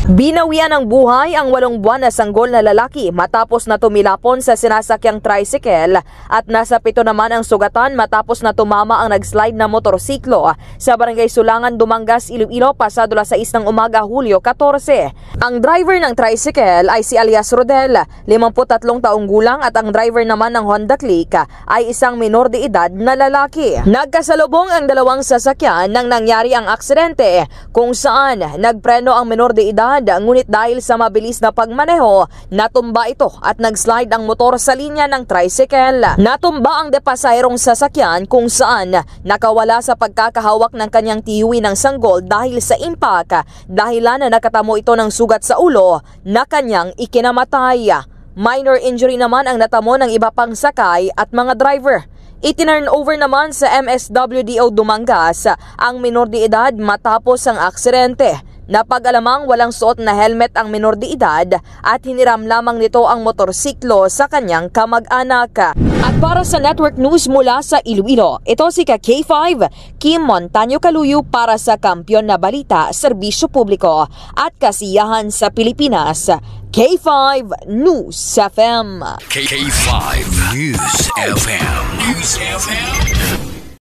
Binawian ng buhay ang 8 buwan na sanggol na lalaki matapos na tumilapon sa sinasakyang tricycle at nasa 7 naman ang sugatan matapos na tumama ang nagslide na motorsiklo sa Barangay Sulangan, Dumangas, Iloilo pasado alas 6 ng umaga, Hulyo 14. Ang driver ng tricycle ay si Alias Rodel, 53 taong gulang, at ang driver naman ng Honda Click ay isang minor de edad na lalaki. Nagkasalubong ang dalawang sasakyan nang nangyari ang aksidente kung saan nagpreno ang minor de edad ngunit dahil sa mabilis na pagmaneho, natumba ito at nagslide ang motor sa linya ng tricycle. Natumba ang depasahirong sasakyan kung saan nakawala sa pagkakahawak ng kanyang tiyuwi ng sanggol dahil sa impact, dahilan na nakatamo ito ng sugat sa ulo na kanyang ikinamatay. Minor injury naman ang natamo ng iba pang sakay at mga driver. Itinurn over naman sa MSWDO Dumangas ang minor de edad matapos ang aksidente. Napag-alamang walang suot na helmet ang minor de edad at hiniram lamang nito ang motorsiklo sa kanyang kamag-anak. At para sa Network News mula sa Iloilo, ito si K5, Kim Montaño Caluyo para sa Kampiyon na Balita, Serbisyo Publiko at Kasiyahan sa Pilipinas. K5 News FM. K5 News FM. News FM.